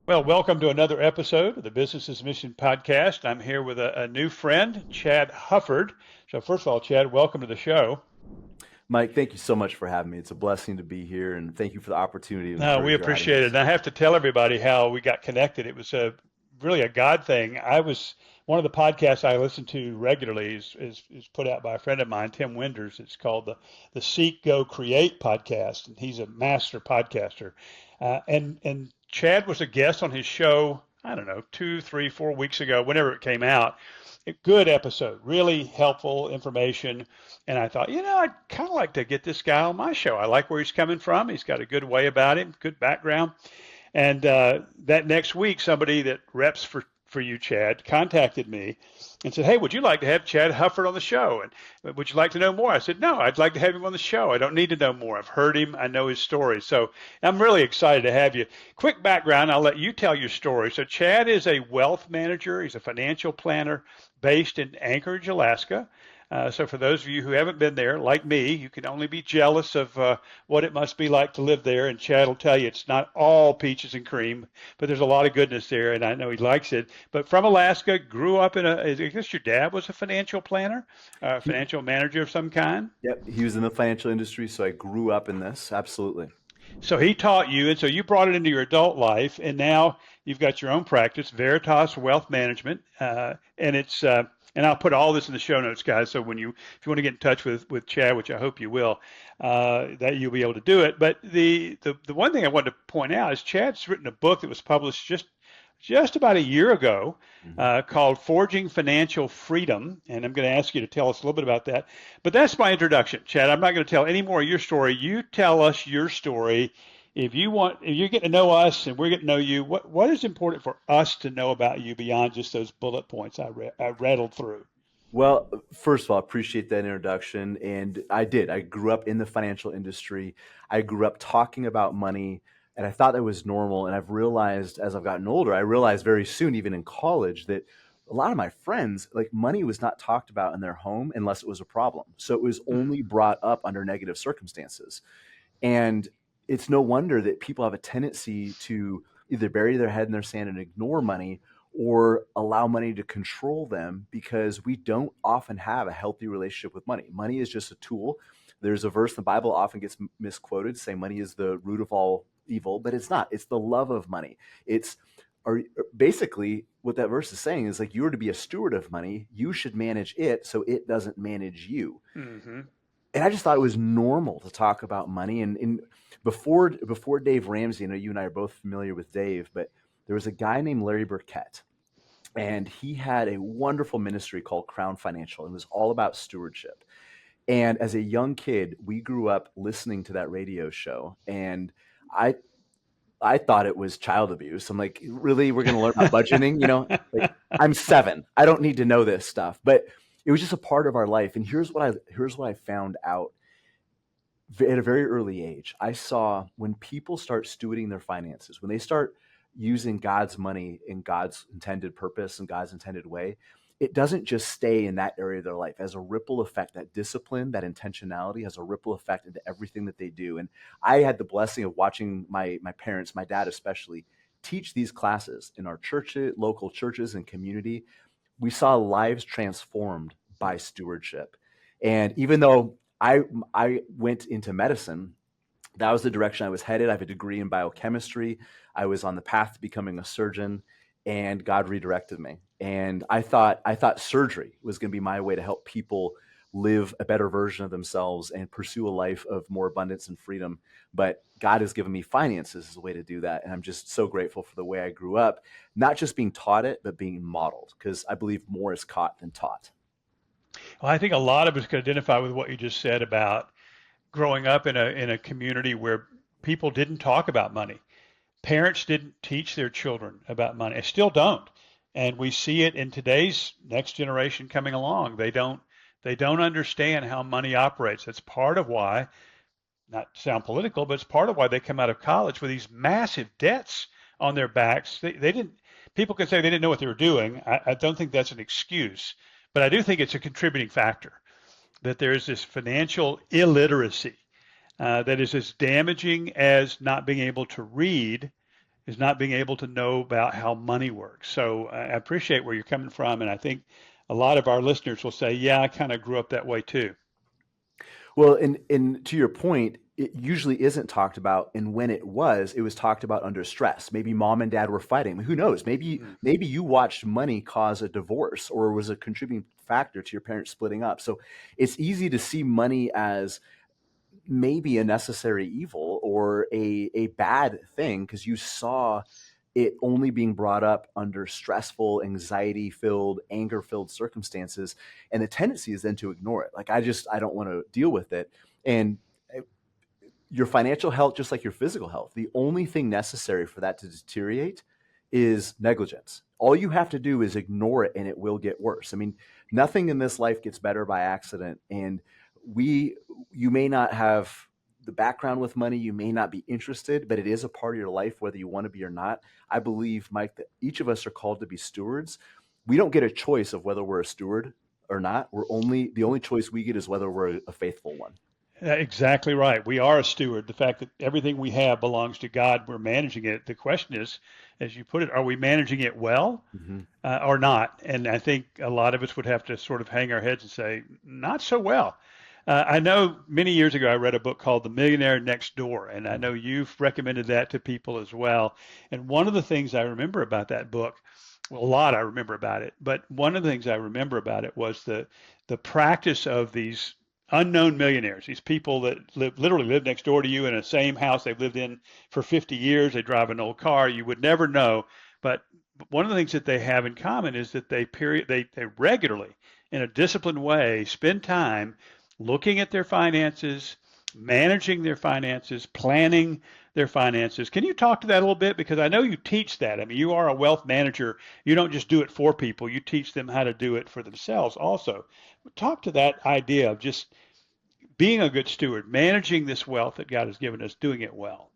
Well, welcome to another episode of the Business is Mission podcast. I'm here with a new friend, Chad Hufford. So, first of all, Chad, welcome to the show. Mike, thank you so much for having me. It's a blessing to be here, and thank you for the opportunity to No, we encourage your appreciate it. audience. And I have to tell everybody how we got connected. It was really a God thing. I was one of the podcasts I listen to regularly is put out by a friend of mine, Tim Winders. It's called the Seek, Go, Create podcast, and he's a master podcaster. And Chad was a guest on his show. I don't know, 2, 3, 4 weeks ago, whenever it came out. A good episode, really helpful information. And I thought, I'd kind of like to get this guy on my show. I like where he's coming from. He's got a good way about him, good background. And that next week, somebody that reps for you, Chad, contacted me and said, "Hey, would you like to have Chad Hufford on the show? And would you like to know more?" I said, "No, I'd like to have him on the show. I don't need to know more. I've heard him. I know his story. So I'm really excited to have you." Quick background, I'll let you tell your story. So Chad is a wealth manager. He's a financial planner based in Anchorage, Alaska. So for those of you who haven't been there, like me, you can only be jealous of what it must be like to live there. And Chad will tell you it's not all peaches and cream, but there's a lot of goodness there, and I know he likes it. But from Alaska, grew up I guess your dad was a financial planner, He, financial manager of some kind. yep, he was in the financial industry, so I grew up in this. Absolutely. So he taught you, and so you brought it into your adult life, and now you've got your own practice, Veritas Wealth Management, and and I'll put all this in the show notes, guys. So if you want to get in touch with Chad, which I hope you will, that you'll be able to do it. But the one thing I wanted to point out is Chad's written a book that was published just about a year ago, Mhm. called Forging Financial Freedom. And I'm going to ask you to tell us a little bit about that. But that's my introduction, Chad. I'm not going to tell any more of your story. You tell us your story. If you get to know us and we're getting to know you, what is important for us to know about you beyond just those bullet points I rattled through? Well, first of all, I appreciate that introduction. And I did. I grew up in the financial industry. I grew up talking about money, and I thought that was normal. And I've realized as I've gotten older, I realized very soon, even in college, that a lot of my friends, like money was not talked about in their home unless it was a problem. So it was Mm. only brought up under negative circumstances. And it's no wonder that people have a tendency to either bury their head in their sand and ignore money or allow money to control them because we don't often have a healthy relationship with money. Money is just a tool. There's a verse in the Bible often gets misquoted saying money is the root of all evil, but it's not. It's the love of money. It's or basically what that verse is saying is like you are to be a steward of money, you should manage it so it doesn't manage you. Hmm. And I just thought it was normal to talk about money. And before Dave Ramsey, I know you and I are both familiar with Dave, but there was a guy named Larry Burkett, and he had a wonderful ministry called Crown Financial. It was all about stewardship. And as a young kid, we grew up listening to that radio show, and I I thought it was child abuse. I'm like, really, we're going to learn about budgeting? Like I'm 7. I don't need to know this stuff, but it was just a part of our life. And here's what I found out at a very early age. I saw when people start stewarding their finances, when they start using God's money in God's intended purpose and God's intended way, it doesn't just stay in that area of their life. As a ripple effect, that discipline, that intentionality has a ripple effect into everything that they do. And I had the blessing of watching my parents, my dad especially, teach these classes in our church, local churches and community. We saw lives transformed by stewardship. And even though I went into medicine, that was the direction I was headed. I have a degree in biochemistry. I was on the path to becoming a surgeon, and God redirected me. And I thought surgery was going to be my way to help people live a better version of themselves and pursue a life of more abundance and freedom. But God has given me finances as a way to do that. And I'm just so grateful for the way I grew up, not just being taught it, but being modeled, because I believe more is caught than taught. Well, I think a lot of us can identify with what you just said about growing up in a community where people didn't talk about money. Parents didn't teach their children about money. I still don't. And we see it in today's next generation coming along. They don't understand how money operates. That's part of why, not to sound political, but it's part of why they come out of college with these massive debts on their backs. They didn't People can say they didn't know what they were doing. I don't think that's an excuse, but I do think it's a contributing factor that there's this financial illiteracy that is as damaging as not being able to read is not being able to know about how money works. So I appreciate where you're coming from, and I think a lot of our listeners will say, "Yeah, I kind of grew up that way too." Well, and to your point, it usually isn't talked about, and when it was talked about under stress. Maybe mom and dad were fighting. Who knows? Mm. Maybe you watched money cause a divorce or was a contributing factor to your parents splitting up. So it's easy to see money as maybe a necessary evil or a bad thing because you saw it only being brought up under stressful, anxiety filled, anger filled circumstances. And the tendency is then to ignore it. Like, I don't want to deal with it. And your financial health, just like your physical health, the only thing necessary for that to deteriorate is negligence. All you have to do is ignore it and it will get worse. I mean, nothing in this life gets better by accident. And you may not have the background with money, you may not be interested, but it is a part of your life, whether you want to be or not. I believe, Mike, that each of us are called to be stewards. We don't get a choice of whether we're a steward or not. The only choice we get is whether we're a faithful one. Exactly right. We are a steward. The fact that everything we have belongs to God, we're managing it. The question is, as you put it, are we managing it well Mhm. or not? And I think a lot of us would have to sort of hang our heads and say, not so well. I know many years ago I read a book called The Millionaire Next Door, and I know you've recommended that to people as well. And one of the things I remember about that book, well, a lot I remember about it, but one of the things I remember about it was the practice of these unknown millionaires, these people that literally live next door to you in the same house they've lived in for 50 years. They drive an old car. You would never know. But one of the things that they have in common is that they regularly, in a disciplined way, spend time looking at their finances, managing their finances, planning their finances. Can you talk to that a little bit? Because I know you teach that. I mean, you are a wealth manager. You don't just do it for people, you teach them how to do it for themselves also. Talk to that idea of just being a good steward, managing this wealth that God has given us, doing it well.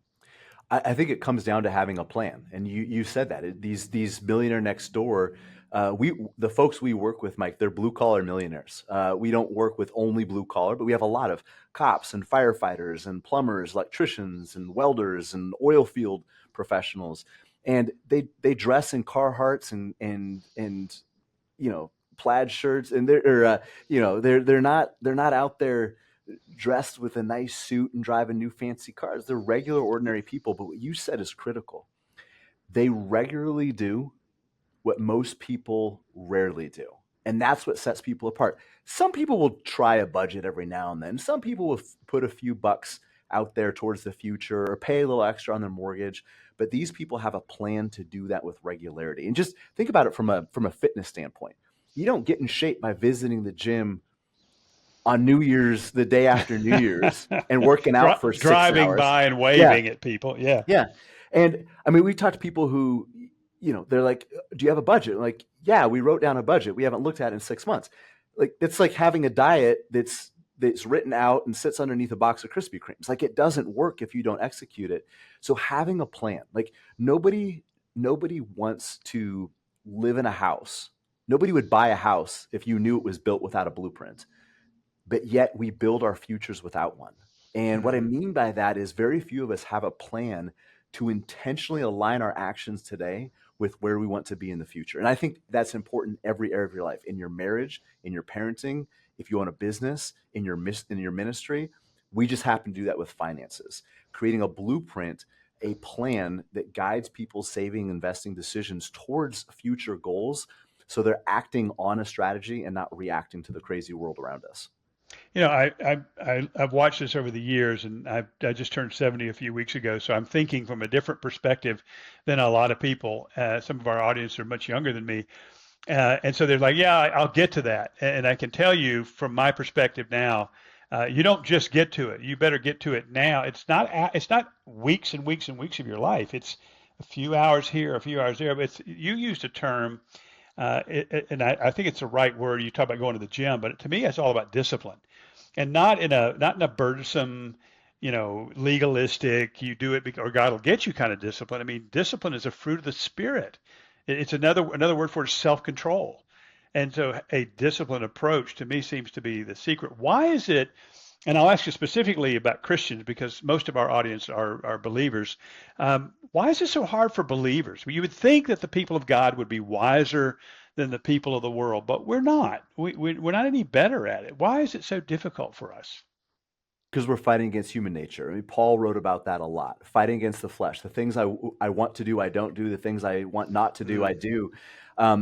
I think it comes down to having a plan, and you said that these millionaire next door, the folks we work with, Mike, they're blue collar millionaires. We don't work with only blue collar, but we have a lot of cops and firefighters and plumbers, electricians and welders and oil field professionals, and they dress in Carhartts and plaid shirts, and they're not out there dressed with a nice suit and driving new fancy cars. They're regular, ordinary people. But what you said is critical. They regularly do what most people rarely do. And that's what sets people apart. Some people will try a budget every now and then. Some people will put a few bucks out there towards the future or pay a little extra on their mortgage. But these people have a plan to do that with regularity. And just think about it from a fitness standpoint. You don't get in shape by visiting the gym on New Year's, the day after New Year's, and working out for six Driving hours. by and Yeah, waving at people. Yeah. yeah. And I mean, we talked to people who, they're like, "Do you have a budget?" I'm like, yeah, we wrote down a budget. We haven't looked at it in 6 months. Like, it's like having a diet that's written out and sits underneath a box of Krispy Kremes. Like, it doesn't work if you don't execute it. So having a plan, like nobody wants to live in a house. Nobody would buy a house if you knew it was built without a blueprint, but yet we build our futures without one. And what I Hmm. mean by that is very few of us have a plan to intentionally align our actions today with where we want to be in the future. And I think that's important in every area of your life, in your marriage, in your parenting, if you own a business, in your ministry. We just happen to do that with finances, creating a blueprint, a plan that guides people's saving, investing decisions towards future goals. So they're acting on a strategy and not reacting to the crazy world around us. I've watched this over the years, and I just turned 70 a few weeks ago, so I'm thinking from a different perspective than a lot of people. Some of our audience are much younger than me, and so they're like, "Yeah, I'll get to that." And I can tell you from my perspective now, you don't just get to it. You better get to it now. It's not weeks and weeks and weeks of your life. It's a few hours here, a few hours there. But you used a term, and I think it's the right word. You talk about going to the gym, but to me, it's all about discipline, and not in a burdensome, legalistic. You do it because, or God will get you kind of discipline. I mean, discipline is a fruit of the spirit. It's another word for self-control. And so a disciplined approach to me seems to be the secret. Why is it And I'll ask you specifically about Christians because most of our audience are believers. Why is it so hard for believers? Well, you would think that the people of God would be wiser than the people of the world, but we're not. We're not any better at it. Why is it so difficult for us? Because we're fighting against human nature. I mean, Paul wrote about that a lot. Fighting against the flesh. The things I want to do, I don't do. The things I want not to do, I Mm, do.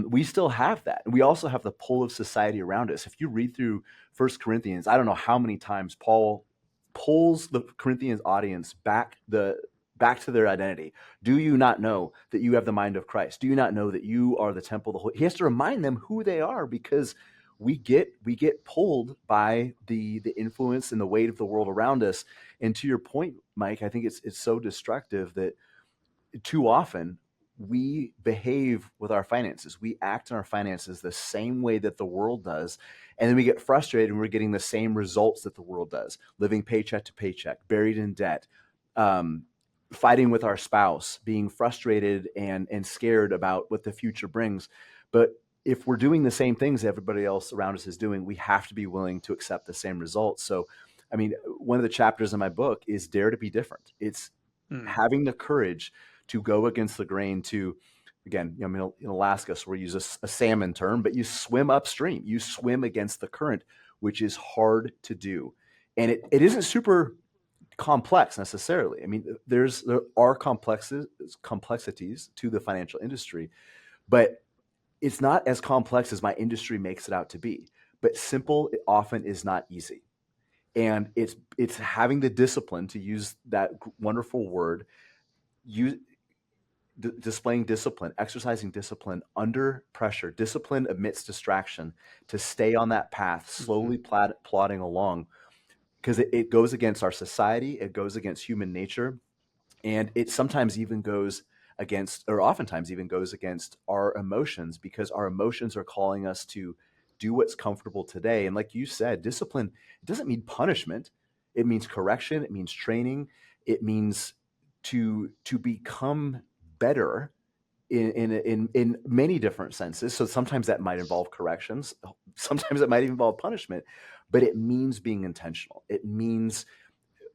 We still have that. We also have the pull of society around us. If you read through First Corinthians, I don't know how many times Paul pulls the Corinthians audience back to their identity. Do you not know that you have the mind of Christ? Do you not know that you are the temple of the Holy? He has to remind them who they are because we get pulled by the influence and the weight of the world around us. And to your point, Mike, I think it's so destructive that too often we behave with our finances. We act in our finances the same way that the world does. And then we get frustrated and we're getting the same results that the world does, living paycheck to paycheck, buried in debt, um, fighting with our spouse, being frustrated and scared about what the future brings. But if we're doing the same things everybody else around us is doing, we have to be willing to accept the same results. So, I mean, one of the chapters in my book is Dare to be Different. It's mm, having the courage to go against the grain, to again, I mean, in Alaska, so we use a salmon term, but you swim upstream, you swim against the current, which is hard to do. And it isn't super complex necessarily. I mean, there are complexities to the financial industry, but it's not as complex as my industry makes it out to be. But simple often is not easy. And it's having the discipline, to use that wonderful word, you displaying discipline, exercising discipline under pressure, discipline amidst distraction, to stay on that path, mhm. slowly plodding along, because it goes against our society, it goes against human nature, and it sometimes even goes against, or oftentimes even goes against our emotions, because our emotions are calling us to do what's comfortable today. And like you said, discipline, it doesn't mean punishment. It means correction. It means training. It means to become better in many different senses. So sometimes that might involve corrections. Sometimes it might involve punishment, but it means being intentional. It means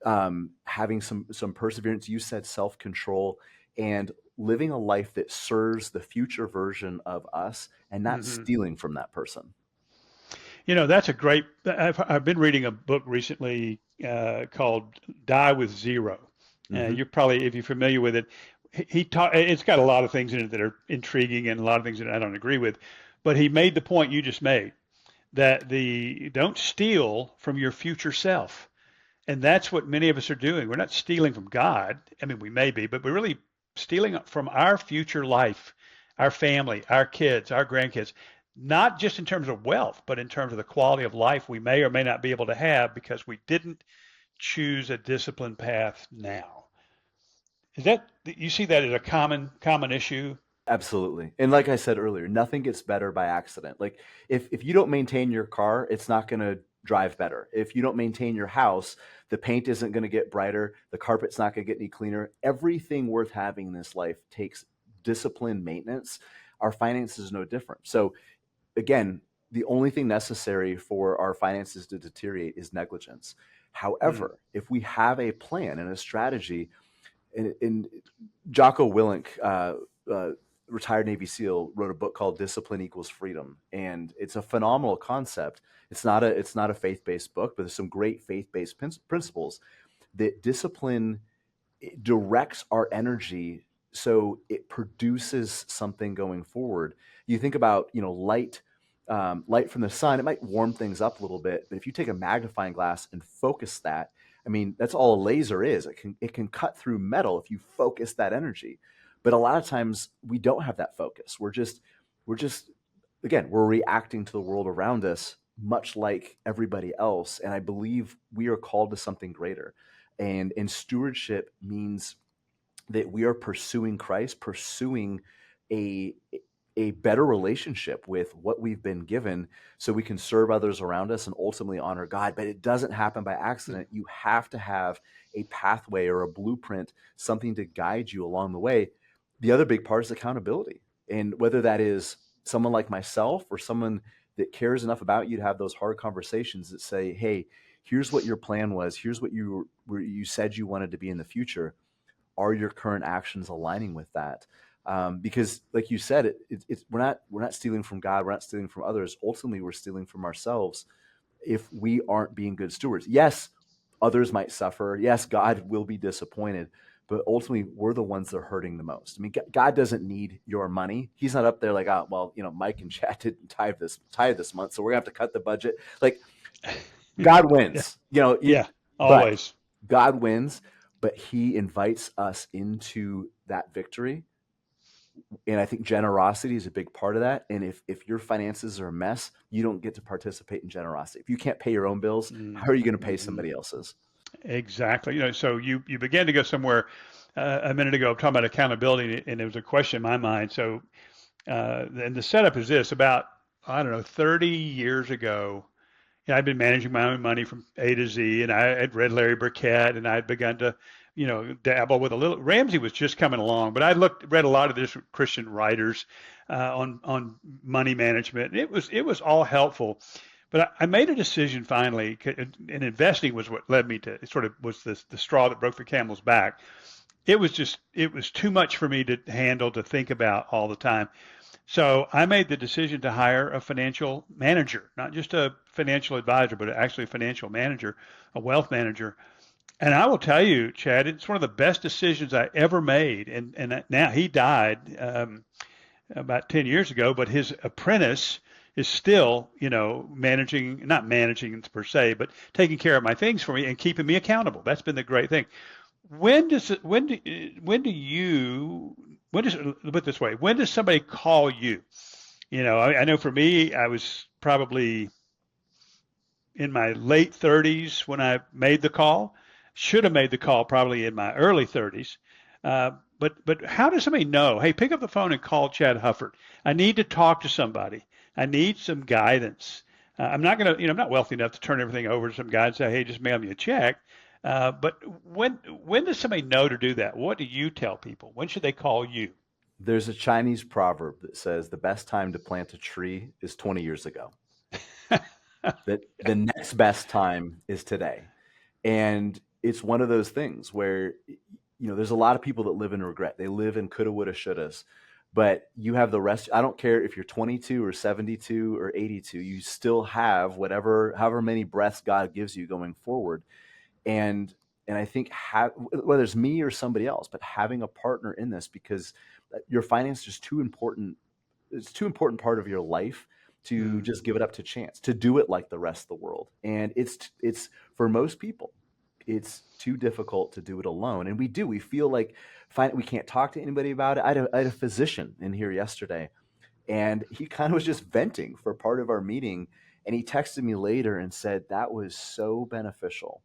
having some perseverance. You said self control, and living a life that serves the future version of us, and not Hmm. stealing from that person. That's a great. I've been reading a book recently called "Die with Zero." Hmm. You're probably, if you're familiar with it, he taught. It's got a lot of things in it that are intriguing and a lot of things that I don't agree with, but he made the point you just made that the don't steal from your future self, and that's what many of us are doing. We're not stealing from God. I mean, we may be, but we're really stealing from our future life, our family, our kids, our grandkids, not just in terms of wealth, but in terms of the quality of life we may or may not be able to have because we didn't choose a disciplined path now. Is that you see that as a common issue? Absolutely. And like I said earlier, nothing gets better by accident. Like if you don't maintain your car, it's not going to drive better. If you don't maintain your house, the paint isn't going to get brighter, the carpet's not going to get any cleaner. Everything worth having in this life takes disciplined maintenance. Our finances is no different. So again, the only thing necessary for our finances to deteriorate is negligence. Mm, However, if we have a plan and a strategy, and Jocko Willink, retired Navy SEAL, wrote a book called "Discipline Equals Freedom," and it's a phenomenal concept. It's not a faith based book, but there's some great faith based principles that discipline directs our energy so it produces something going forward. You think about, light from the sun, it might warm things up a little bit, but if you take a magnifying glass and focus that, I mean, that's all a laser is. It can cut through metal if you focus that energy. But a lot of times we don't have that focus. We're just again, we're reacting to the world around us much like everybody else. And I believe we are called to something greater. And stewardship means that we are pursuing Christ, pursuing a a better relationship with what we've been given, so we can serve others around us and ultimately honor God. But it doesn't happen by mm, accident. You have to have a pathway or a blueprint, something to guide you along the way. The other big part is accountability. And whether that is someone like myself or someone that cares enough about you to have those hard conversations that say, hey, Here's what your plan was. Here's what you said you wanted to be in the future. Are your current actions aligning with that? Because, like you said, we're not stealing from God. We're not stealing from others. Ultimately, we're stealing from ourselves if we aren't being good stewards. Yes, others might suffer. Yes, God will be disappointed, but ultimately, we're the ones that are hurting the most. I mean, God doesn't need your money. He's not up there like, oh, well, Mike and Chad didn't tithe this month, so we're gonna have to cut the budget. Like, God Yeah. wins. Yeah. But Always. God wins, but He invites us into that victory, and I think generosity is a big part of that. And if your finances are a mess, you don't get to participate in generosity. If you can't pay your own bills, how are you going to pay Mm-hmm. somebody else's? Exactly. So you began to go somewhere a minute ago talking about accountability, and there was a question in my mind. So, and the setup is this: about I don't know, 30 years ago, I'd been managing my own money from A to Z, and I had read Larry Burkett, and I had begun to, dabble with a little. Ramsey was just coming along, but I read a lot of this Christian writers on money management, and it was all helpful. But I made a decision finally, and investing was what led me to. It sort of was the straw that broke the camel's back. It was too much for me to handle, to think about all the time. So I made the decision to hire a financial manager, not just a financial advisor, but actually a financial manager, a wealth manager. And I will tell you, Chad, it's one of the best decisions I ever made. And now he died about 10 years ago, but his apprentice is still, managing, not managing per se, but taking care of my things for me and keeping me accountable. That's been the great thing. When does it, when do you when does put it this way, when does somebody call you? I know for me, I was probably in my late 30s when I made the call. Should have made the call probably in my early 30s. But how does somebody know? Hey, pick up the phone and call Chad Hufford. I need to talk to somebody. I need some guidance. I'm not gonna, I'm not wealthy enough to turn everything over to some guy and say, hey, just mail me a check. But when does somebody know to do that? What do you tell people? When should they call you? There's a Chinese proverb that says the best time to plant a tree is 20 years ago. That the next best time is today. And it's one of those things where, there's a lot of people that live in regret. They live in coulda, woulda, shouldas. But you have the rest. I don't care if you're 22 or 72 or 82, you still have however many breaths God gives you going forward. And I think whether it's me or somebody else, but having a partner in this, because your finance is too important. It's too important part of your life to Mm, just give it up to chance, to do it like the rest of the world. And it's for most people, it's too difficult to do it alone. And we feel like we can't talk to anybody about it. I had a physician in here yesterday, and he kind of was just venting for part of our meeting. And he texted me later and said that was so beneficial.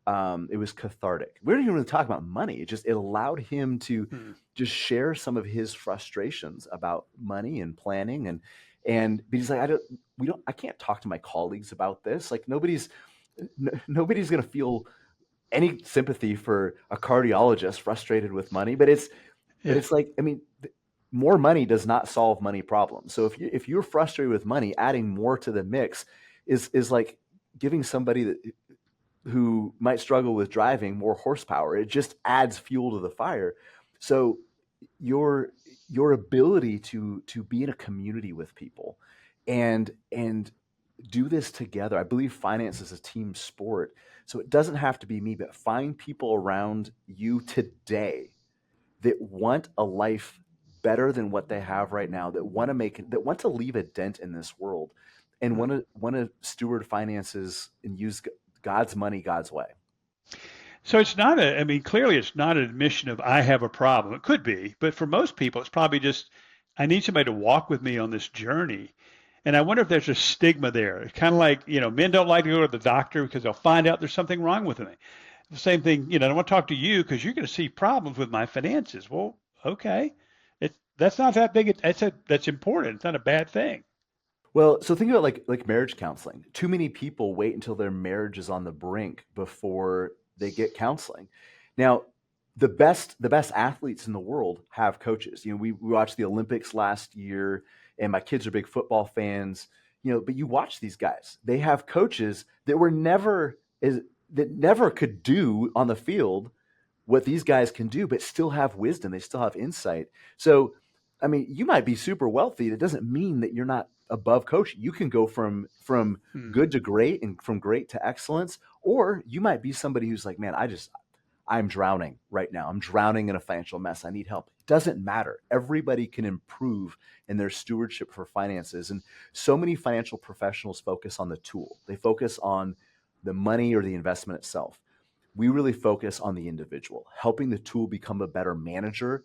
It was cathartic. We didn't even really talk about money. It allowed him to mm, just share some of his frustrations about money and planning. But he's like, I can't talk to my colleagues about this. Like, nobody's going to feel any sympathy for a cardiologist frustrated with money. But yeah, it's like, I mean, more money does not solve money problems. So if you're frustrated with money, adding more to the mix is like giving somebody who might struggle with driving more horsepower. It just adds fuel to the fire. So your your ability to be in a community with people and do this together. I believe finance is a team sport. So it doesn't have to be me, but find people around you today that want a life better than what they have right now, that want to leave a dent in this world, and mm. want to steward finances and use God's money God's way. So it's not I mean, clearly it's not an admission of I have a problem. It could be, but for most people, it's probably just I need somebody to walk with me on this journey. And I wonder if there's a stigma there. It's kind of like, men don't like to go to the doctor because they'll find out there's something wrong with them. The same thing, I don't want to talk to you because you're going to see problems with my finances. Well, okay. That's not that big. That's important. It's not a bad thing. Well, so think about like marriage counseling. Too many people wait until their marriage is on the brink before they get counseling. Now, the best athletes in the world have coaches. We watched the Olympics last year, and my kids are big football fans. But you watch these guys; they have coaches that were never is that never could do on the field what these guys can do, but still have wisdom. They still have insight. So, I mean, you might be super wealthy. That doesn't mean that you're not above coaching. You can go from Hmm. good to great and from great to excellence, or you might be somebody who's like, man, I'm drowning right now. I'm drowning in a financial mess. I need help. It doesn't matter. Everybody can improve in their stewardship for finances. And so many financial professionals focus on the tool. They focus on the money or the investment itself. We really focus on the individual, helping the tool become a better manager,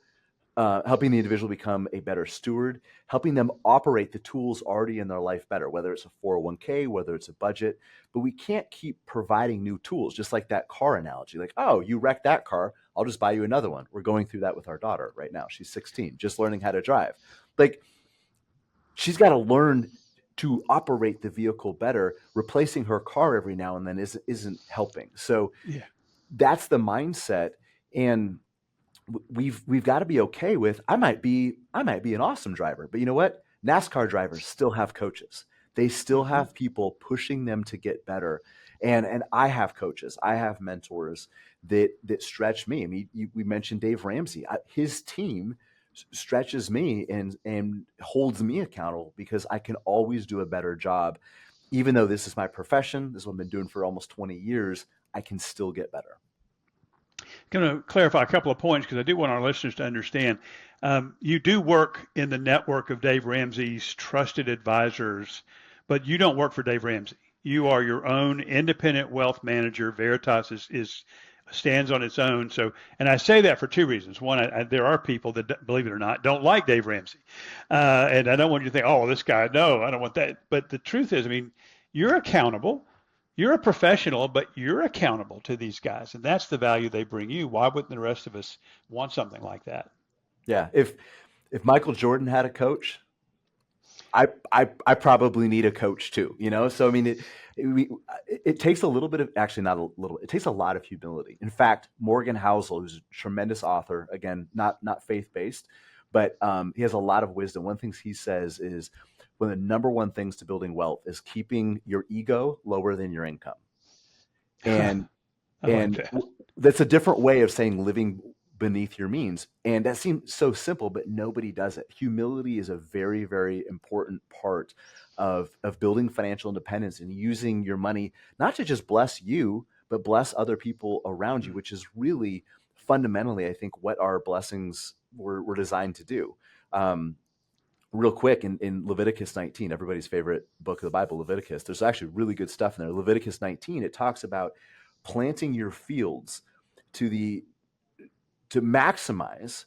helping the individual become a better steward, helping them operate the tools already in their life better, whether it's a 401k, whether it's a budget. But we can't keep providing new tools, just like that car analogy. Like, oh, you wrecked that car, I'll just buy you another one. We're going through that with our daughter right now. She's 16, just learning how to drive. Like, she's got to learn to operate the vehicle better. Replacing her car every now and then isn't helping. So Yeah. that's the mindset. And we've got to be okay with I might be an awesome driver, but you know what? NASCAR drivers still have coaches. They still Hmm. have people pushing them to get better. And I have coaches. I have mentors that stretch me. I mean, we mentioned Dave Ramsey. His team stretches me and holds me accountable because I can always do a better job. Even though this is my profession, this is what I've been doing for almost 20 years, I can still get better. Going to clarify a couple of points because I do want our listeners to understand. You do work in the network of Dave Ramsey's trusted advisors, but you don't work for Dave Ramsey. You are your own independent wealth manager. Veritas is stands on its own. So, and I say that for two reasons. One, there are people that, believe it or not, don't like Dave Ramsey, and I don't want you to think, oh, this guy. No, I don't want that. But the truth is, I mean, you're accountable. You're a professional, but you're accountable to these guys, and that's the value they bring you. Why wouldn't the rest of us want something like that? Yeah. If Michael Jordan had a coach, I probably need a coach too, you know? So, I mean, it takes a little bit of, actually not a little, it takes a lot of humility. In fact, Morgan Housel, who's a tremendous author, again, not faith-based, but he has a lot of wisdom. One of the things he says is one of the number one things to building wealth is keeping your ego lower than your income. And I like and that. that's a different way of saying living beneath your means. And that seems so simple, but nobody does it. Humility is a very, very important part of building financial independence and using your money not to just bless you, but bless other people around you, Mm. which is really fundamentally, I think, what our blessings were designed to do. Um, Real quick, in Leviticus 19, everybody's favorite book of the Bible, Leviticus, there's actually really good stuff in there. Leviticus 19, it talks about planting your fields to the to maximize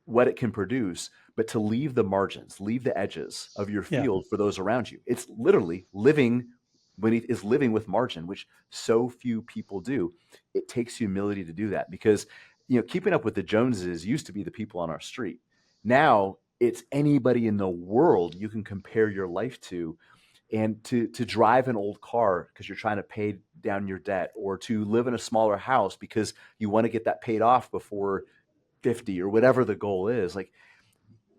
what it can produce, but to leave the margins, leave the edges of your Yeah. field for those around you. It's literally living when it is living with margin, which so few people do. It takes humility to do that because keeping up with the Joneses used to be the people on our street. Now it's anybody in the world you can compare your life to, and to drive an old car because you're trying to pay down your debt, or to live in a smaller house because you want to get that paid off before 50 or whatever the goal is. Like,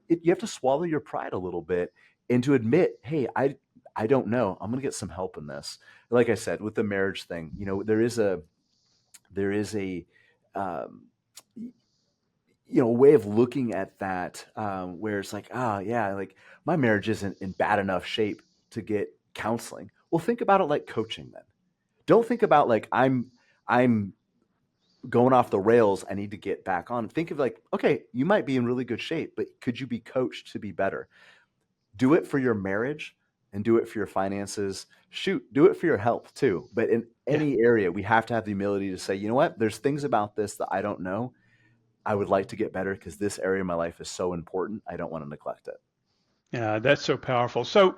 you have to swallow your pride a little bit and to admit, hey, I don't know, I'm going to get some help in this. Like I said, with the marriage thing, there is a um, way of looking at that, where it's like, yeah, like my marriage isn't in bad enough shape to get counseling. Well, think about it like coaching then. Don't think about like I'm going off the rails, I need to get back on. Think of like, okay, you might be in really good shape, but could you be coached to be better? Do it for your marriage and do it for your finances. Shoot, do it for your health too. But in Yeah. any area, we have to have the humility to say, you know what? There's things about this that I don't know. I would like to get better because this area of my life is so important. I don't want to neglect it. Yeah, that's so powerful. So,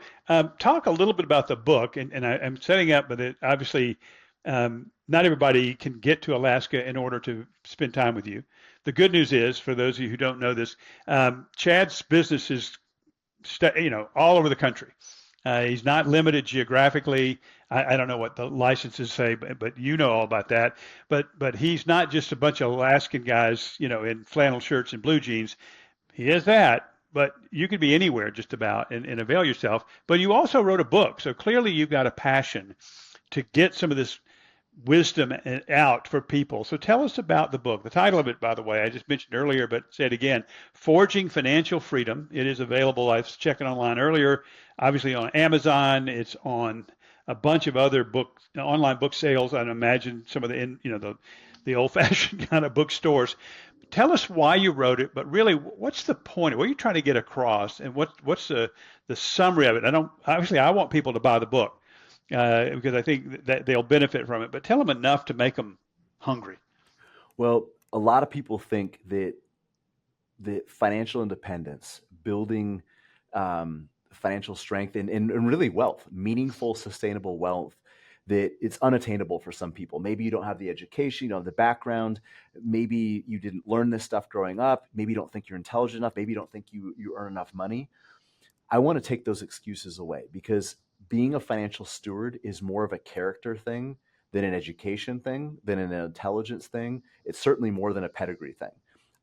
talk a little bit about the book, and I'm setting up, but obviously, not everybody can get to Alaska in order to spend time with you. The good news is, for those of you who don't know this, Chad's business is, all over the country. He's not limited geographically. I don't know what the licenses say, but you know all about that. But he's not just a bunch of Alaskan guys, in flannel shirts and blue jeans. He is that, but you could be anywhere just about and avail yourself. But you also wrote a book, so clearly you've got a passion to get some of this wisdom out for people. So tell us about the book. The title of it, by the way, I just mentioned earlier, but say it again, Forging Financial Freedom. It is available. I was checking online earlier, obviously on Amazon. It's on a bunch of other online book sales. I'd imagine some of the old-fashioned kind of bookstores. Tell us why you wrote it, but really, what's the point? What are you trying to get across, and what's the summary of it? I want people to buy the book because I think that they'll benefit from it. But tell them enough to make them hungry. Well, a lot of people think that financial independence, building financial strength, and really wealth, meaningful, sustainable wealth, that it's unattainable for some people. Maybe you don't have the education, you don't have the background. Maybe you didn't learn this stuff growing up. Maybe you don't think you're intelligent enough. Maybe you don't think you earn enough money. I want to take those excuses away, because being a financial steward is more of a character thing than an education thing, than an intelligence thing. It's certainly more than a pedigree thing.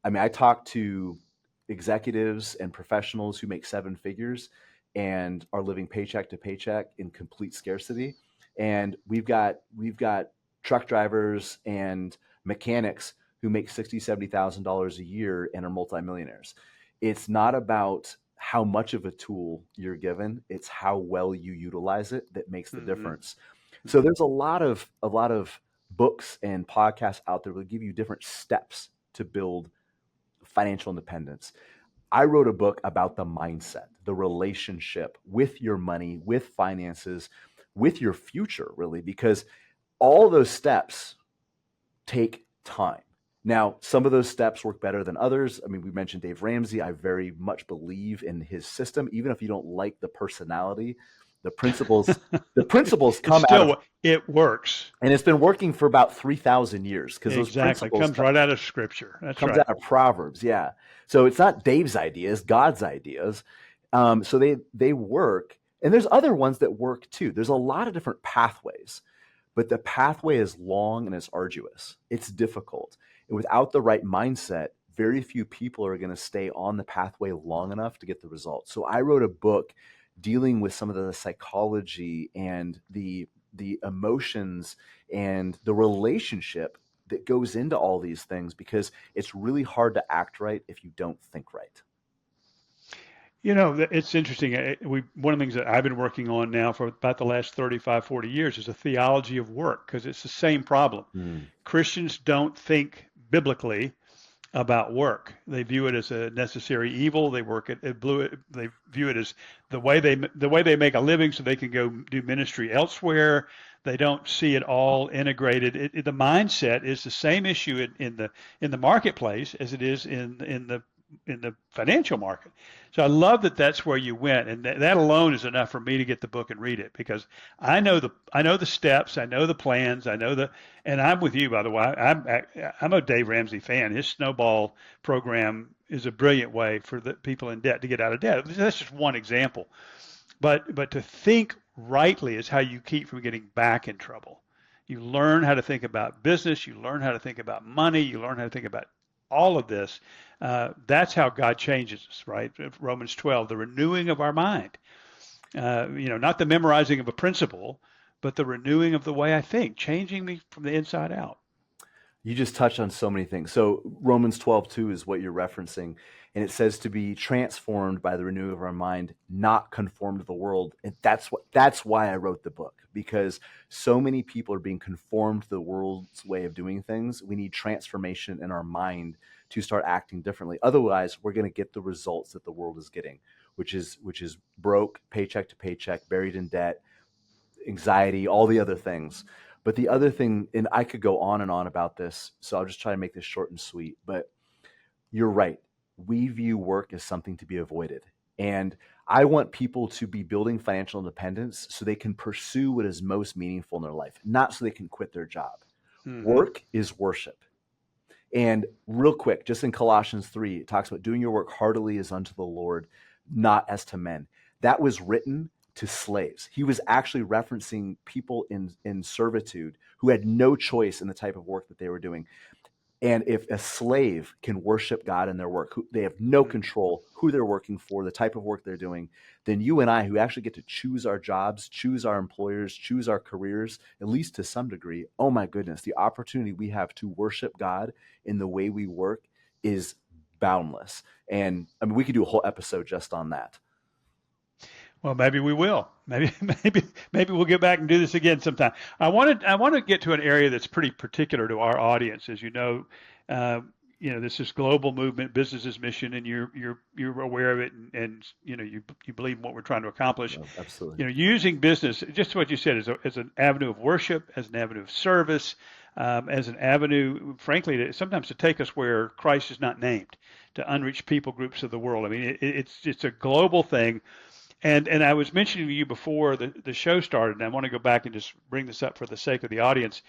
I mean, I talk to executives and professionals who make seven figures and are living paycheck to paycheck in complete scarcity. And we've got truck drivers and mechanics who make $60,000-$70,000 a year and are multimillionaires. It's not about how much of a tool you're given, it's how well you utilize it that makes the Mm-hmm. difference. So there's a lot of books and podcasts out there that give you different steps to build financial independence. I wrote a book about the mindset, the relationship with your money, with finances, with your future, really, because all those steps take time. Now, some of those steps work better than others. I mean, we mentioned Dave Ramsey. I very much believe in his system, even if you don't like the personality. The principles, the principles It's come out of, still it works. and it's been working for about 3,000 years, because those Exactly. principles Comes right out of Scripture. That's comes right. out of Proverbs. Yeah. So it's not Dave's ideas, God's ideas. So they work, and there's other ones that work too. There's a lot of different pathways, but the pathway is long and it's arduous. It's difficult. And without the right mindset, very few people are going to stay on the pathway long enough to get the results. So I wrote a book dealing with some of the psychology and the emotions and the relationship that goes into all these things, because it's really hard to act right if you don't think right. It's interesting. One of the things that I've been working on now for about the last 35, 40 years is a theology of work, because it's the same problem. Mm. Christians don't think biblically about work. They view it as a necessary evil. They view it as the way they make a living so they can go do ministry elsewhere. They don't see it all integrated. The mindset is the same issue in the marketplace as it is in the financial market. So I love that that's where you went, and that alone is enough for me to get the book and read it, because I know the steps, I know the plans, and I'm with you, by the way. I'm a Dave Ramsey fan. His snowball program is a brilliant way for the people in debt to get out of debt. That's just one example, but to think rightly is how you keep from getting back in trouble. You learn how to think about business. You learn how to think about money. You learn how to think about all of this. That's how God changes us, right? Romans 12, the renewing of our mind. Not the memorizing of a principle, but the renewing of the way I think, changing me from the inside out. You just touched on so many things. So Romans 12:2 is what you're referencing. And it says to be transformed by the renewing of our mind, not conformed to the world. And that's why I wrote the book, because so many people are being conformed to the world's way of doing things. We need transformation in our mind to start acting differently. Otherwise, we're going to get the results that the world is getting, which is broke, paycheck to paycheck, buried in debt, anxiety, all the other things. But the other thing, and I could go on and on about this, so I'll just try to make this short and sweet, but you're right. We view work as something to be avoided. And I want people to be building financial independence so they can pursue what is most meaningful in their life, not so they can quit their job. Mm-hmm. Work is worship. And real quick, just in Colossians 3, it talks about doing your work heartily as unto the Lord, not as to men. That was written to slaves. He was actually referencing people in servitude who had no choice in the type of work that they were doing. And if a slave can worship God in their work, they have no control who they're working for, the type of work they're doing, then you and I, who actually get to choose our jobs, choose our employers, choose our careers, at least to some degree, oh my goodness, the opportunity we have to worship God in the way we work is boundless. And I mean, we could do a whole episode just on that. Well, maybe we will. Maybe we'll get back and do this again sometime. I want to get to an area that's pretty particular to our audience. As uh, this is global movement, business's mission, and you're aware of it, and you believe in what we're trying to accomplish. No, absolutely. Using business, just what you said, as an avenue of worship, as an avenue of service, as an avenue, frankly, sometimes to take us where Christ is not named, to unreached people groups of the world. I mean, it's a global thing. And I was mentioning to you before the show started, and I want to go back and just bring this up for the sake of the audience.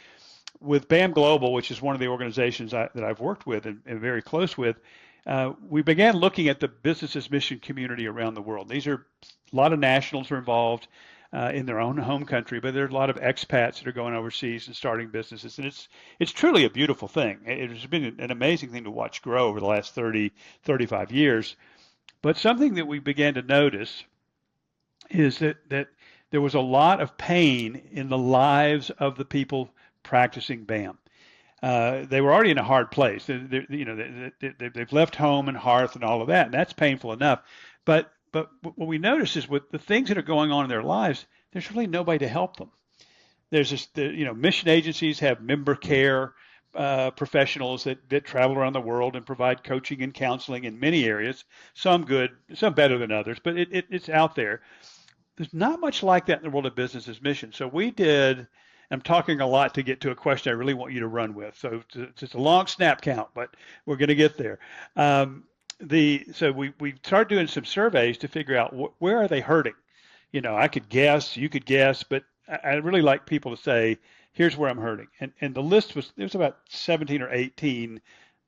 With BAM Global, which is one of the organizations that I've worked with and very close with, we began looking at the business's mission community around the world. These are a lot of nationals are involved in their own home country, but there are a lot of expats that are going overseas and starting businesses, and it's truly a beautiful thing. It has been an amazing thing to watch grow over the last 35 years. But something that we began to notice is that there was a lot of pain in the lives of the people practicing BAM. They were already in a hard place. They've left home and hearth and all of that, and that's painful enough. But what we notice is with the things that are going on in their lives, there's really nobody to help them. There's just mission agencies have member care professionals that travel around the world and provide coaching and counseling in many areas. Some good, some better than others, but it's out there. There's not much like that in the world of business's mission. So we did. I'm talking a lot to get to a question I really want you to run with. So it's a long snap count, but we're going to get there. So we started doing some surveys to figure out where are they hurting. I could guess, you could guess, but I really like people to say, here's where I'm hurting. And the list there's about 17 or 18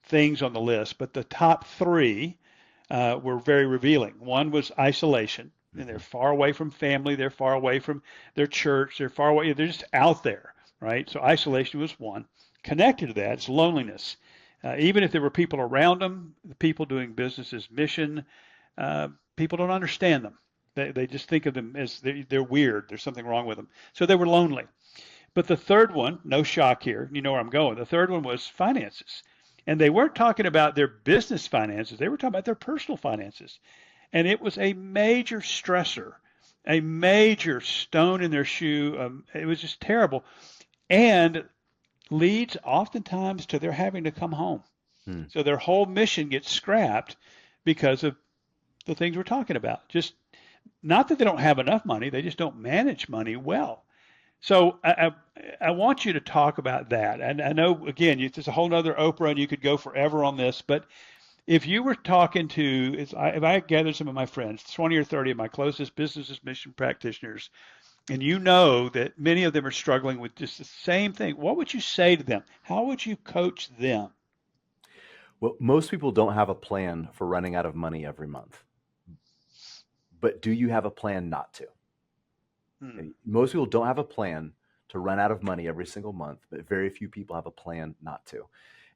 things on the list, but the top three were very revealing. One was isolation. And they're far away from family. They're far away from their church. They're far away. They're just out there, right? So isolation was one. Connected to that is loneliness. Even if there were people around them, the people doing business as mission, people don't understand them. They just think of them as they're weird. There's something wrong with them. So they were lonely. But the third one, no shock here, you know where I'm going. The third one was finances. And they weren't talking about their business finances. They were talking about their personal finances. And it was a major stressor, a major stone in their shoe. It was just terrible, and leads oftentimes to their having to come home. So their whole mission gets scrapped because of the things we're talking about. Just not that they don't have enough money, they just don't manage money well. So I want you to talk about that. And I know, again, it's a whole nother Oprah, and you could go forever on this, but if you were talking to, if I gathered some of my friends, 20 or 30 of my closest business mission practitioners, and you know that many of them are struggling with just the same thing, what would you say to them? How would you coach them? Well, most people don't have a plan for running out of money every month. But do you have a plan not to? Most people don't have a plan to run out of money every single month, but very few people have a plan not to.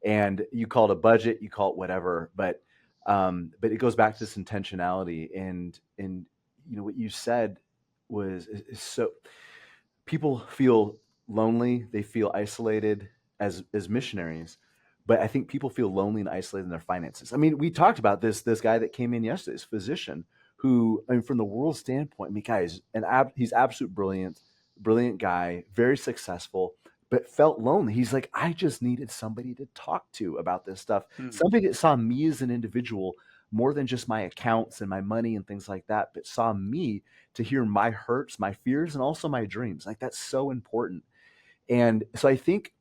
And you call it a budget, you call it whatever, but it goes back to this intentionality. And what you said is so people feel lonely, they feel isolated as missionaries, but I think people feel lonely and isolated in their finances. I mean, we talked about this guy that came in yesterday, this physician who, I mean, from the world standpoint, I mean, guys, he's absolute brilliant guy, very successful, but felt lonely. He's like, I just needed somebody to talk to about this stuff. Somebody that saw me as an individual more than just my accounts and my money and things like that, but saw me to hear my hurts, my fears, and also my dreams. Like, that's so important. And so I think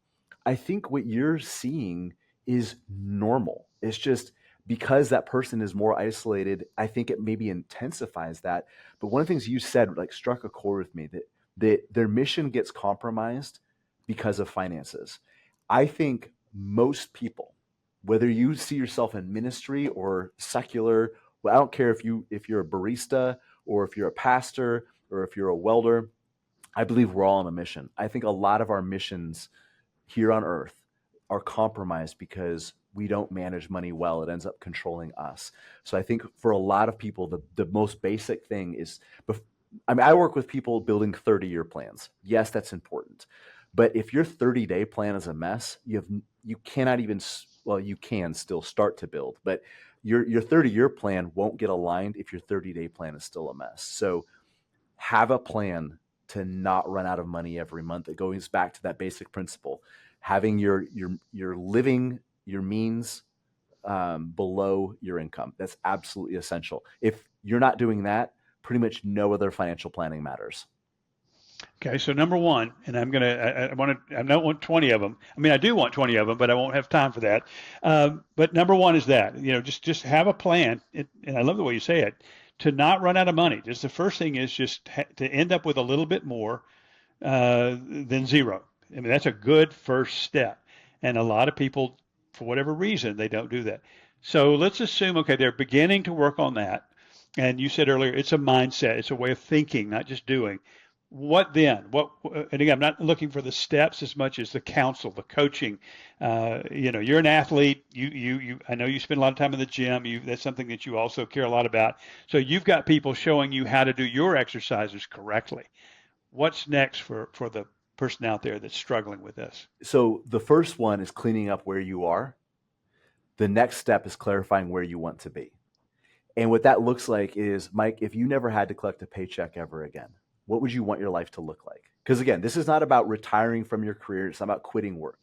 what you're seeing is normal. It's just because that person is more isolated, I think it maybe intensifies that. But one of the things you said like struck a chord with me, that their mission gets compromised because of finances. I think most people, whether you see yourself in ministry or secular, well, I don't care if you're a barista or if you're a pastor or if you're a welder, I believe we're all on a mission. I think a lot of our missions here on earth are compromised because we don't manage money well. It ends up controlling us. So I think for a lot of people, the most basic thing is, I mean, I work with people building 30-year plans. Yes, that's important. But if your 30-day plan is a mess, you cannot even, well, you can still start to build, but your 30-year plan won't get aligned if your 30-day plan is still a mess. So have a plan to not run out of money every month. It goes back to that basic principle, having your living, your means below your income. That's absolutely essential. If you're not doing that, pretty much no other financial planning matters. Okay, so number one, and I want to, I don't want 20 of them. I mean, I do want 20 of them, but I won't have time for that. But number one is that, just have a plan. And I love the way you say it, to not run out of money. Just the first thing is just to end up with a little bit more than zero. I mean, that's a good first step. And a lot of people, for whatever reason, they don't do that. So let's assume, okay, they're beginning to work on that. And you said earlier, it's a mindset, it's a way of thinking, not just doing. What then? And again, I'm not looking for the steps as much as the counsel, the coaching. You're an athlete. I know you spend a lot of time in the gym. That's something that you also care a lot about. So you've got people showing you how to do your exercises correctly. What's next for the person out there that's struggling with this? So the first one is cleaning up where you are. The next step is clarifying where you want to be. And what that looks like is, Mike, if you never had to collect a paycheck ever again, what would you want your life to look like? Because again, this is not about retiring from your career. It's not about quitting work.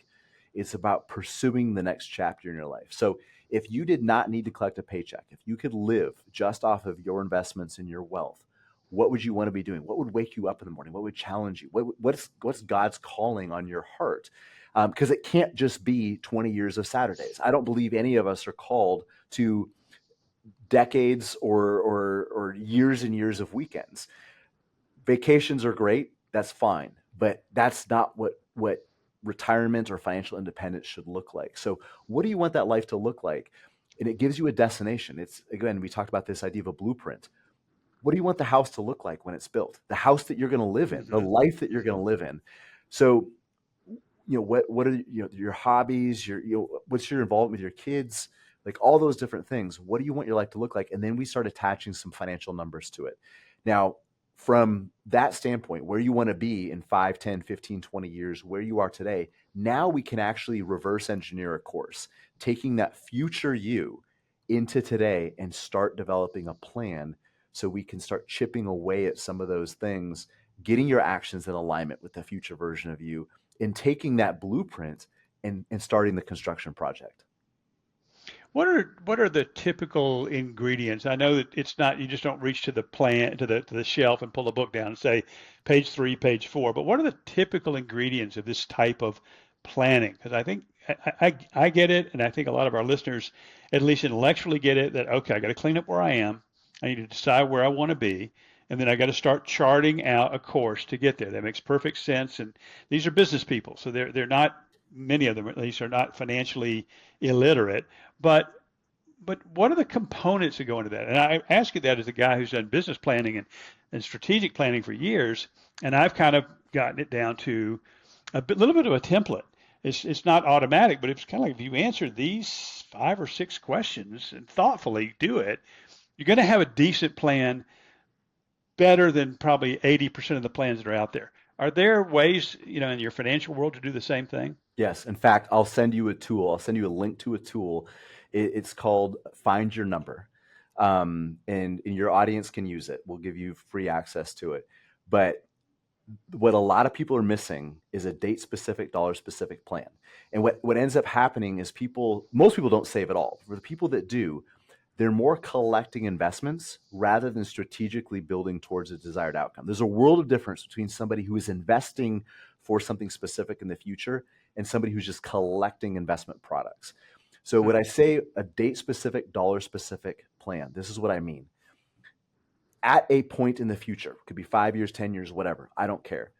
It's about pursuing the next chapter in your life. So if you did not need to collect a paycheck, if you could live just off of your investments and your wealth, what would you want to be doing? What would wake you up in the morning? What would challenge you? What's God's calling on your heart? Because it can't just be 20 years of Saturdays. I don't believe any of us are called to decades or years and years of weekends. Vacations are great. That's fine. But that's not what retirement or financial independence should look like. So what do you want that life to look like? And it gives you a destination. It's, again, we talked about this idea of a blueprint. What do you want the house to look like when it's built? The house that you're going to live in, the life that you're going to live in. So, what are your hobbies? What's your involvement with your kids? Like all those different things. What do you want your life to look like? And then we start attaching some financial numbers to it. Now, from that standpoint, where you want to be in 5, 10, 15, 20 years, where you are today, now we can actually reverse engineer a course, taking that future you into today and start developing a plan so we can start chipping away at some of those things, getting your actions in alignment with the future version of you, and taking that blueprint and starting the construction project. What are the typical ingredients? I know that it's not, you just don't reach to the plan to the shelf and pull the book down and say page 3, page 4. But what are the typical ingredients of this type of planning? Because I think I get it, and I think a lot of our listeners, at least intellectually, get it that okay, I got to clean up where I am. I need to decide where I want to be, and then I got to start charting out a course to get there. That makes perfect sense. And these are business people, so they're not, many of them at least are not financially illiterate. But what are the components that go into that? And I ask you that as a guy who's done business planning and strategic planning for years, and I've kind of gotten it down to little bit of a template. It's not automatic, but it's kind of like if you answer these 5 or 6 questions and thoughtfully do it, you're going to have a decent plan, better than probably 80% of the plans that are out there. Are there ways, in your financial world to do the same thing? Yes. In fact, I'll send you a tool. I'll send you a link to a tool. It's called Find Your Number. And your audience can use it. We'll give you free access to it. But what a lot of people are missing is a date specific, dollar specific plan. And what ends up happening is most people don't save at all. For the people that do, they're more collecting investments rather than strategically building towards a desired outcome. There's a world of difference between somebody who is investing for something specific in the future and somebody who's just collecting investment products. So when I say a date specific, dollar specific plan, this is what I mean. At a point in the future, could be 5 years, 10 years, whatever, I don't care.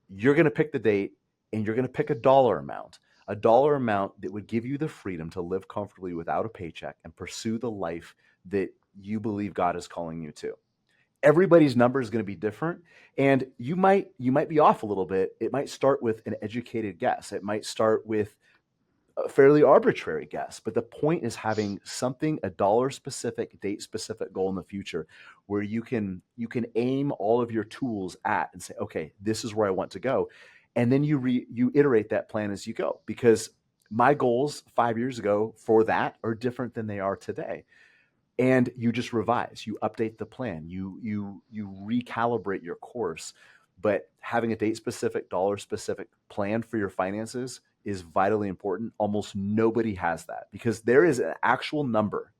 You're going to pick the date and you're going to pick a dollar amount that would give you the freedom to live comfortably without a paycheck and pursue the life that you believe God is calling you to. Everybody's number is going to be different, and you might be off a little bit. It might start with an educated guess. It might start with a fairly arbitrary guess, but the point is having something, a dollar specific, date specific goal in the future where you can aim all of your tools at and say, okay, this is where I want to go. And then you iterate that plan as you go, because my goals 5 years ago for that are different than they are today. And you just revise, you update the plan, you recalibrate your course. But having a date specific, dollar specific plan for your finances is vitally important. Almost nobody has that, because there is an actual number,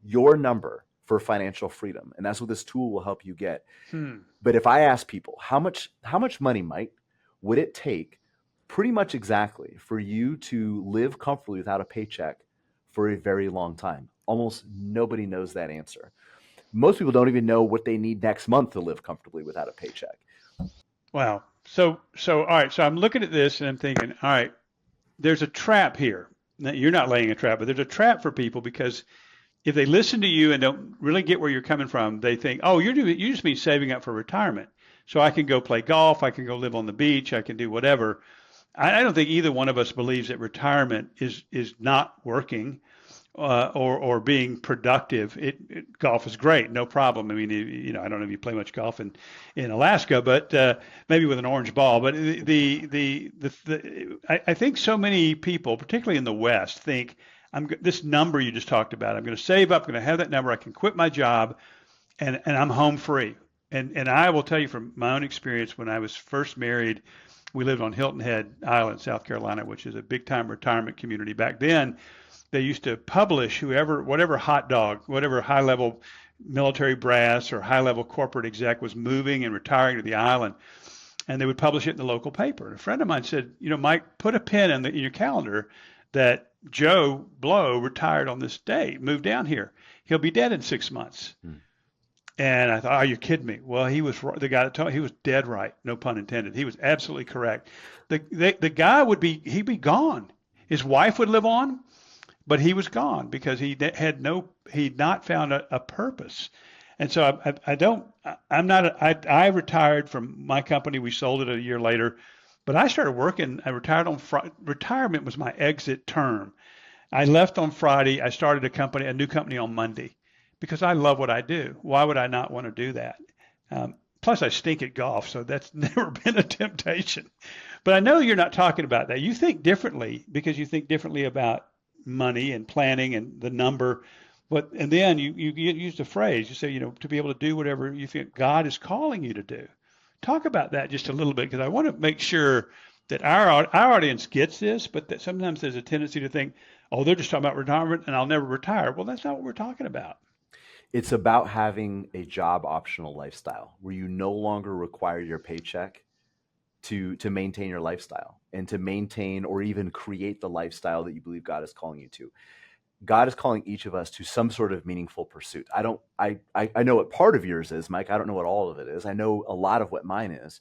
your number for financial freedom, and that's what this tool will help you get. Hmm. But if I ask people how much money, Mike, would it take pretty much exactly for you to live comfortably without a paycheck for a very long time? Almost nobody knows that answer. Most people don't even know what they need next month to live comfortably without a paycheck. Wow. So, all right. So I'm looking at this and I'm thinking, all right, there's a trap here. Now, you're not laying a trap, but there's a trap for people because if they listen to you and don't really get where you're coming from, they think, oh, you just mean saving up for retirement. So I can go play golf, I can go live on the beach, I can do whatever. I don't think either one of us believes that retirement is not working or being productive. Golf is great, no problem. I mean, I don't know if you play much golf in Alaska, but maybe with an orange ball. But I think so many people, particularly in the West, think this number you just talked about. I'm going to save up, I'm going to have that number. I can quit my job, and I'm home free. And I will tell you from my own experience, when I was first married, we lived on Hilton Head Island, South Carolina, which is a big time retirement community. Back then, they used to publish whatever hot dog, whatever high level military brass or high level corporate exec was moving and retiring to the island, and they would publish it in the local paper. And a friend of mine said, Mike, put a pin in your calendar that Joe Blow retired on this day, moved down here. He'll be dead in 6 months. Hmm. And I thought, are you kidding me? Well, he was the guy that told he was dead right, no pun intended. He was absolutely correct. The guy he'd be gone. His wife would live on, but he was gone because he'd not found a purpose. And so I retired from my company. We sold it a year later, but I started working. I retired retirement was my exit term. I left on Friday. I started a new company on Monday because I love what I do. Why would I not want to do that? Plus, I stink at golf, so that's never been a temptation. But I know you're not talking about that. You think differently because you think differently about money and planning and the number. And then you used a phrase. You say, to be able to do whatever you think God is calling you to do. Talk about that just a little bit, because I want to make sure that our audience gets this, but that sometimes there's a tendency to think, oh, they're just talking about retirement and I'll never retire. Well, that's not what we're talking about. It's about having a job optional lifestyle where you no longer require your paycheck to maintain your lifestyle and to maintain or even create the lifestyle that you believe God is calling you to. God is calling each of us to some sort of meaningful pursuit. I know what part of yours is, Mike. I don't know what all of it is. I know a lot of what mine is,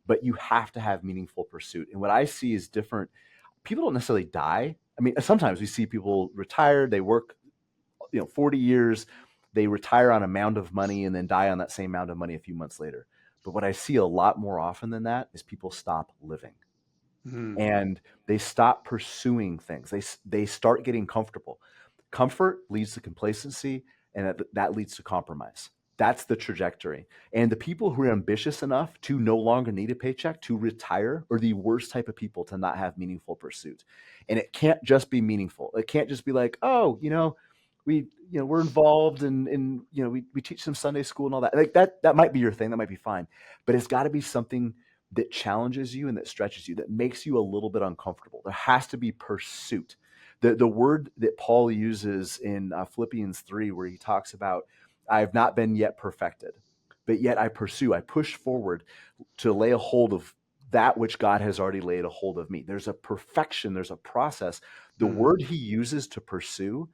but you have to have meaningful pursuit. And what I see is different. People don't necessarily die. I mean, sometimes we see people retire, they work, 40 years, they retire on a mound of money and then die on that same mound of money a few months later. But what I see a lot more often than that is people stop living. Hmm. And they stop pursuing things. They start getting comfortable. Comfort leads to complacency, and that leads to compromise. That's the trajectory. And the people who are ambitious enough to no longer need a paycheck to retire are the worst type of people to not have meaningful pursuit. And it can't just be meaningful. It can't just be like, oh, we're involved and we teach some Sunday school and all that. Like that might be your thing. That might be fine. But it's got to be something that challenges you and that stretches you, that makes you a little bit uncomfortable. There has to be pursuit. The word that Paul uses in Philippians 3, where he talks about, I have not been yet perfected, but yet I pursue, I push forward to lay a hold of that which God has already laid a hold of me. There's a perfection, there's a process. The Hmm. word he uses to pursue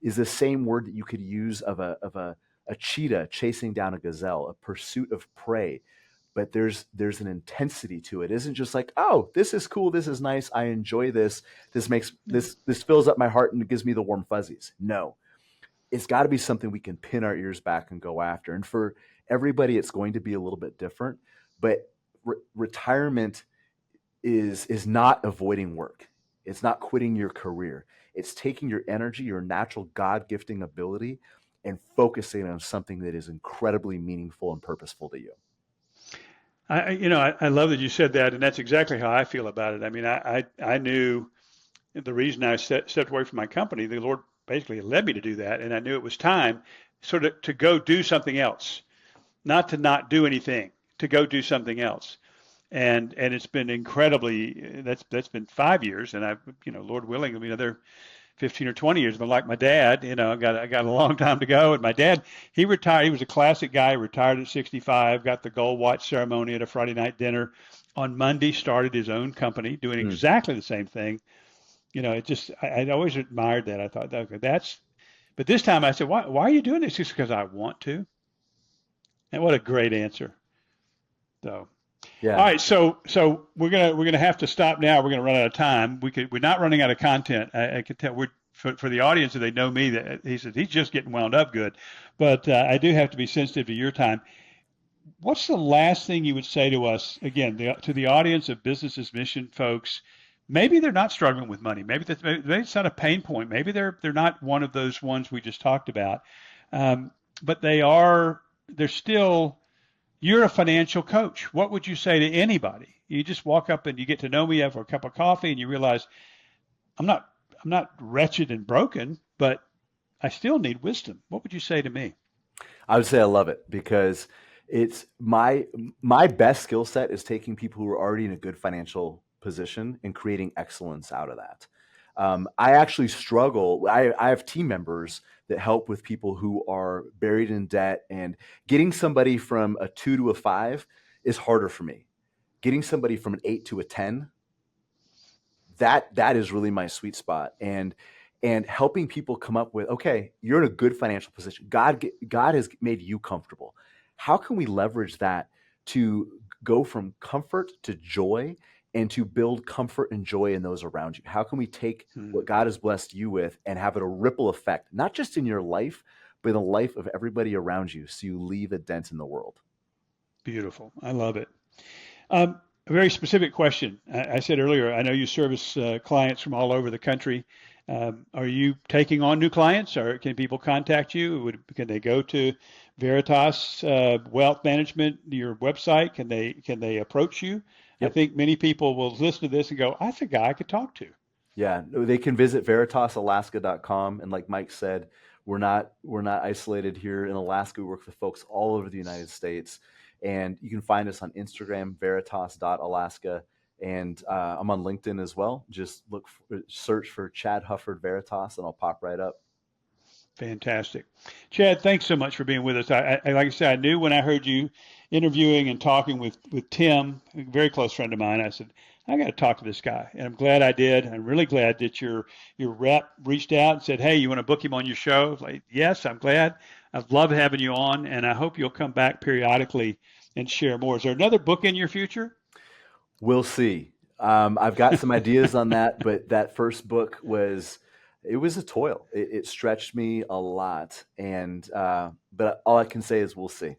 is the same word that you could use of a cheetah chasing down a gazelle, a pursuit of prey. But there's an intensity to it. It isn't just like, oh, this is cool, this is nice, I enjoy this. This fills up my heart and it gives me the warm fuzzies. No, it's got to be something we can pin our ears back and go after. And for everybody, it's going to be a little bit different. But retirement is not avoiding work. It's not quitting your career. It's taking your energy, your natural God gifting ability, and focusing on something that is incredibly meaningful and purposeful to you. I love that you said that, and that's exactly how I feel about it. I mean, I knew the reason I stepped away from my company, the Lord basically led me to do that, and I knew it was time sort of to go do something else, not to not do anything, to go do something else. And it's been incredibly. That's been 5 years, and I've Lord willing, another 15 or 20 years. But like my dad, I got a long time to go. And my dad, he retired. He was a classic guy. Retired at 65. Got the gold watch ceremony at a Friday night dinner. On Monday, started his own company, doing Mm. exactly the same thing. It just I always admired that. I thought, okay, that's. But this time I said, why are you doing this? Just because I want to. And what a great answer. So. All Yeah. right, so we're gonna have to stop now. We're gonna run out of time. We're not running out of content. I can tell. We're for the audience, if they know me, that he says he's just getting wound up good, but I do have to be sensitive to your time. What's the last thing you would say to us again, to the audience of businesses mission folks? Maybe they're not struggling with money. Maybe it's not a pain point. Maybe they're not one of those ones we just talked about, um, but they are. They're still you're a financial coach. What would you say to anybody? You just walk up and you get to know me over a cup of coffee and you realize I'm not I'm not wretched and broken, but I still need wisdom. What would you say to me? I would say I love it because it's my best skill set is taking people who are already in a good financial position and creating excellence out of that. I actually struggle. I have team members that help with people who are buried in debt, and getting somebody from a 2 to a 5 is harder for me. Getting somebody from an 8 to a 10, that is really my sweet spot. And helping people come up with, okay, you're in a good financial position. God has made you comfortable. How can we leverage that to go from comfort to joy and to build comfort and joy in those around you? How can we take Hmm, what God has blessed you with and have it a ripple effect, not just in your life, but in the life of everybody around you, so you leave a dent in the world? beautiful. I love it. A very specific question. I said earlier, I know you service clients from all over the country. Are you taking on new clients, or can people contact you? Can they go to Veritas Wealth Management, your website? Can they approach you? I Yep. think many people will listen to this and go, "That's a guy I could talk to." Yeah, no, they can visit veritasalaska.com, and like Mike said, we're not isolated here in Alaska. We work with folks all over the United States, and you can find us on Instagram, veritas.alaska, and I'm on LinkedIn as well. Just search for Chad Hufford Veritas, and I'll pop right up. Fantastic. Chad, thanks so much for being with us. Like I said, I knew when I heard you interviewing and talking with Tim, a very close friend of mine, I said, I got to talk to this guy. And I'm glad I did. I'm really glad that your rep reached out and said, hey, you want to book him on your show? I was like, yes, I'm glad. I've loved having you on, and I hope you'll come back periodically and share more. Is there another book in your future? We'll see. I've got some ideas on that, but that first book was a toil. It stretched me a lot, and but all I can say is we'll see.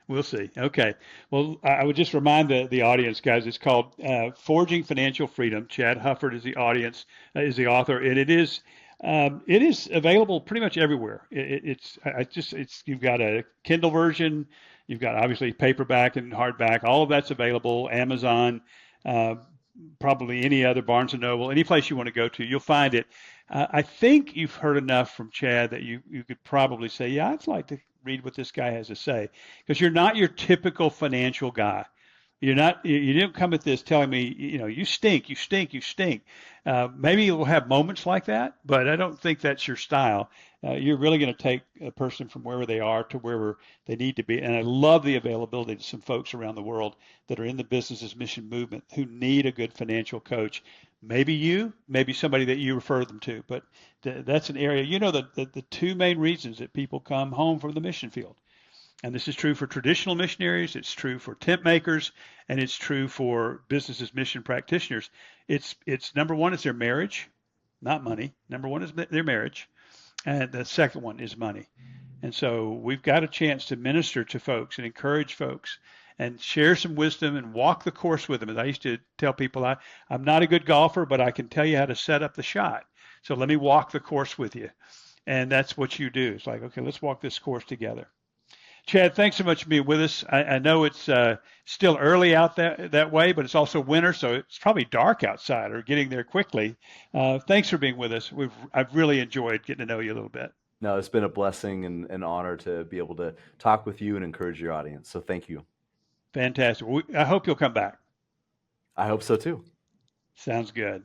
We'll see. Okay. Well, I would just remind the audience, guys, it's called Forging Financial Freedom. Chad Hufford is the audience, is the author, and it is available pretty much everywhere. It's you've got a Kindle version, you've got obviously paperback and hardback. All of that's available. Amazon, uh, probably any other Barnes and Noble, any place you want to go to, you'll find it. I think you've heard enough from Chad that you could probably say, yeah, I'd like to read what this guy has to say, because you're not your typical financial guy. You're not. You didn't come at this telling me, you stink, you stink, you stink. Maybe you'll have moments like that, but I don't think that's your style. You're really going to take a person from wherever they are to wherever they need to be. And I love the availability to some folks around the world that are in the business mission movement who need a good financial coach. Maybe you, maybe somebody that you refer them to, but that's an area. The two main reasons that people come home from the mission field, and this is true for traditional missionaries, it's true for tent makers, and it's true for businesses mission practitioners. It's number one is their marriage, not money. Number one is their marriage, and the second one is money. And so we've got a chance to minister to folks and encourage folks and share some wisdom and walk the course with them. As I used to tell people, I'm not a good golfer, but I can tell you how to set up the shot. So let me walk the course with you. And that's what you do. It's like, okay, let's walk this course together. Chad, thanks so much for being with us. I know it's still early out that way, but it's also winter, so it's probably dark outside or getting there quickly. Thanks for being with us. I've really enjoyed getting to know you a little bit. No, it's been a blessing and an honor to be able to talk with you and encourage your audience. So thank you. Fantastic. I hope you'll come back. I hope so too. Sounds good.